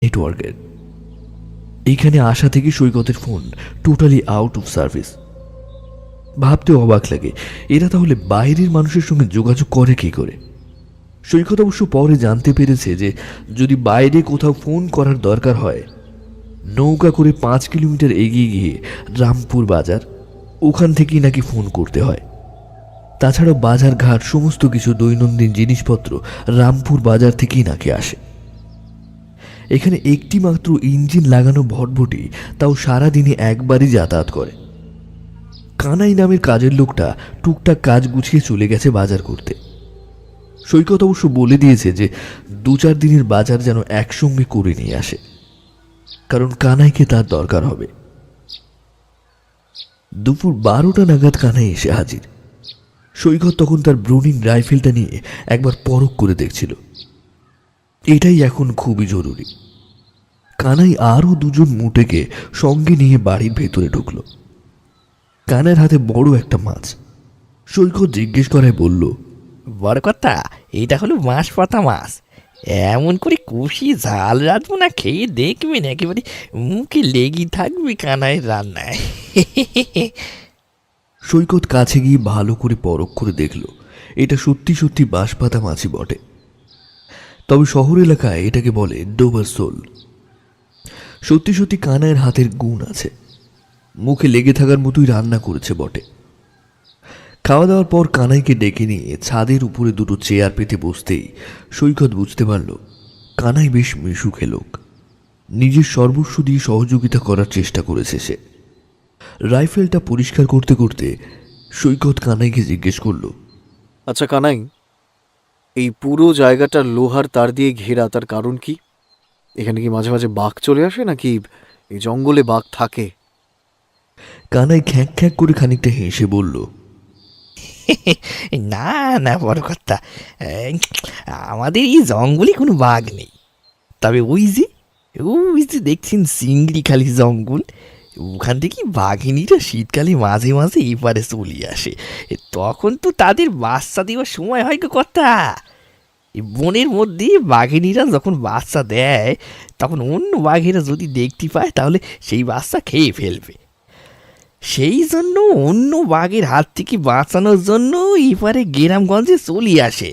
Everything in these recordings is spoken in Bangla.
নেটওয়ার্কের। এখানে আসা থেকে সৈকতের phone totally out of service. ভাবতে অবাক লাগে, এরা তাহলে বাইরের মানুষের সঙ্গে যোগাযোগ করে কি করে? সৈকত অবশ্য পরে জানতে পেরেছে যে যদি বাইরে কোথাও ফোন করার দরকার হয়, নৌকা করে 5 কিলোমিটার এগিয়ে গিয়ে রামপুর বাজার, ওখান থেকেই নাকি ফোন করতে হয়। তাছাড়া বাজার ঘাট সমস্ত কিছু দৈনন্দিন জিনিসপত্র রামপুর বাজার থেকেই নাকি আসে। এখানে একটি মাত্র ইঞ্জিন লাগানো ভটভটি তাও সারাদিনে একবারই যাতায়াত করে। কানাই নামের কাজের লোকটা টুকটাক কাজ গুছিয়ে চলে গেছে বাজার করতে। সৈকত অবশ্য বলে দিয়েছে যে 2-4 দিনের বাজার যেন একসঙ্গে করে নিয়ে আসে, কারণ কানাইকে তার দরকার হবে। দুপুর 12টা নাগাদ কানাই এসে হাজির। সৈকত তখন তার ব্রুনিং রাইফেলটা নিয়ে একবার পরখ করে দেখছিল। এটাই এখন খুবই জরুরি। কানাই আরও 2জন মুটেকে সঙ্গে নিয়ে বাড়ির ভেতরে ঢুকল। কানাইয়ের হাতে বড় একটা মাছ। সৈকত জিজ্ঞেস করায় বলল, বড় কথা, এটা হলো মাছ পাতা মাছ। এমন করে কষিয়ে ঝাল রাঁধবো না, খেয়ে দেখবেন একেবারে মুখে লেগে থাকবে কানাইয়ের রান্নায়। সৈকত কাছে গিয়ে ভালো করে পরখ করে দেখল এটা সত্যি সত্যি বাঁশপাতা মাছই বটে। তবে শহর এলাকায় এটাকে বলে ডোবার সোল। সত্যি সত্যি কানাইয়ের হাতের গুণ আছে, মুখে লেগে থাকার মতোই রান্না করেছে বটে। খাওয়া দাওয়ার পর কানাইকে ডেকে নিয়ে ছাদের উপরে 2টো চেয়ার পেতে বসতেই সৈকত বুঝতে পারল কানাই বেশ মিশুকে লোক। নিজের সর্বস্ব দিয়ে সহযোগিতা করার চেষ্টা করেছে সে। রাইফেলটা পরিষ্কার করতে করতে সৈকত কানাইকে জিজ্ঞেস করল, আচ্ছা কানাই, এই পুরো জায়গাটা লোহার তার দিয়ে ঘেরা, তার কারণ কি? এখানে কি মাঝে মাঝে বাঘ চলে আসে, নাকি এই জঙ্গলে বাঘ থাকে? কানাই খ্যাঁক খ্যাঁক করে খানিকটা হেসে বলল, না না বড় কথা, আমাদের এই জঙ্গলে কোনো বাঘ নেই। তবে ওই যে দেখছেন চিংড়ি খালি জঙ্গল, ওখান থেকে বাঘিনীরা শীতকালে মাঝে মাঝে এপারে চলে আসে। তখন তো তাদের বাচ্চা দেওয়ার সময় হয় গো কথা। এই বনের মধ্যে বাঘিনীরা যখন বাচ্চা দেয়, তখন অন্য বাঘেরা যদি দেখতে পায় তাহলে সেই বাচ্চা খেয়ে ফেলবে। সেই জন্য অন্য বাঘের হাত থেকে বাঁচানোর জন্য এপারে গ্রামগঞ্জে চলে আসে।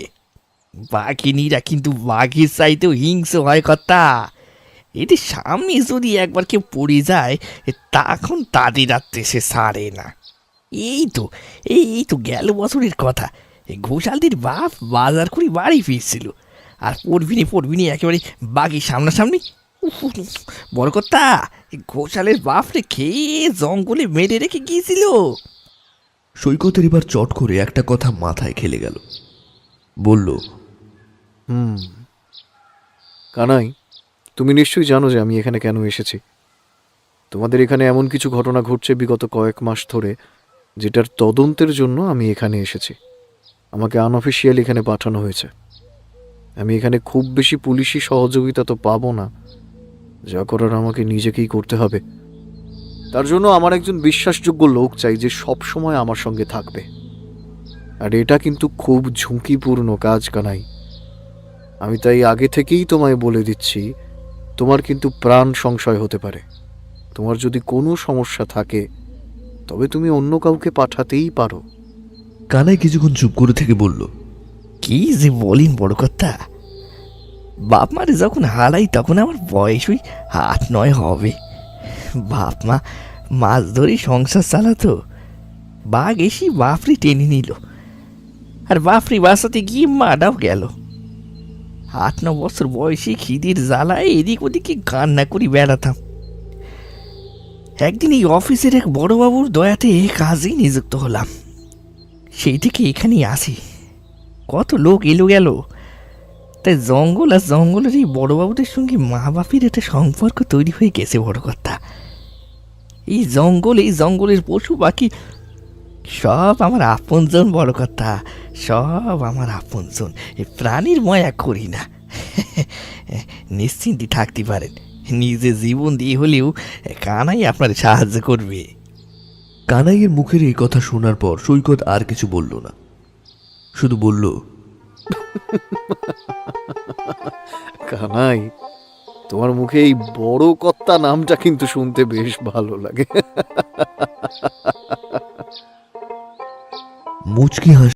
বাঘিনীরা কিন্তু বাঘের চাইতেও হিংস্র হয় কথা। এদের সামনে যদি একবার কেউ পড়ে যায়, তখন তাদের আর সে ছাড়ে না। এই তো গেল বছরের কথা, ঘোষালদের বাপ বাজার করে বাড়ি ফিরছিল, আর পড়বিনি একেবারে বাঘের সামনাসামনি। উফ, বড় কথা, ঘোষালের বাপরে খেয়ে জঙ্গলে মেরে রেখে গিয়েছিল। সৈকতের এবার চট করে একটা কথা মাথায় খেলে গেল। বলল, কানাই, তুমি নিশ্চয়ই জানো যে আমি এখানে কেন এসেছি। তোমাদের এখানে এমন কিছু ঘটনা ঘটছে বিগত কয়েক মাস ধরে, যেটার তদন্তের জন্য আমি এখানে এসেছি। আমাকে আনঅফিসিয়াল এখানে পাঠানো হয়েছে। আমি এখানে খুব বেশি পুলিশি সহযোগিতা তো পাবো না, যা করার আমাকে নিজেকেই করতে হবে। তার জন্য আমার একজন বিশ্বাসযোগ্য লোক চাই যে সব সময় আমার সঙ্গে থাকবে। আর এটা কিন্তু খুব ঝুঁকিপূর্ণ কাজ কানাই। আমি তাই আগে থেকেই তোমায় বলে দিচ্ছি, তোমার কিন্তু প্রাণ সংশয় হতে পারে। তোমার যদি কোনো সমস্যা থাকে তবে তুমি অন্য কাউকে পাঠাতেই পারো। কানাই কিছুক্ষণ চুপ করে থেকে বলল, কি যে বলিন বড় কথা, বাপ মারে যখন হারাই তখন আমার বয়স ওই 8-9 হবে। বাপ মা মাছ ধরে সংসার চালাতো, বাঘ এসে বাপরে টেনে নিল, আর বাপরে বাঁচাতে গিয়ে মাটাও গেল। 8-9 বছর বয়সে খিদের জ্বালায় এদিক ওদিকে কান্না করে বেড়াতাম। একদিন এই অফিসের এক বড়বাবুর দয়াতে কাজেই নিযুক্ত হলাম। সেই থেকে এখানেই আসি। কত লোক এলো গেল, তাই জঙ্গল আর জঙ্গলের এই বড়বাবুদের সঙ্গে মা বাপের একটা সম্পর্ক তৈরি হয়ে গেছে বড় কথা। এই জঙ্গলের পশু পাখি সব আমার আপনজন বড় কথা, সব আমার আপনজন। এই প্রাণীর মায়া করি না। নিশ্চিন্তে থাকতে পারেন, নিজে জীবন দিয়ে হলেও কানাই আপনার সাহায্য করবে। কানাইয়ের মুখের এই কথা শোনার পর সৈকত আর কিছু বলল না, শুধু বলল, কানাই, তোমার মুখে এই বড় কর্তা নামটা কিন্তু শুনতে বেশ ভালো লাগে। মুচকি হাসি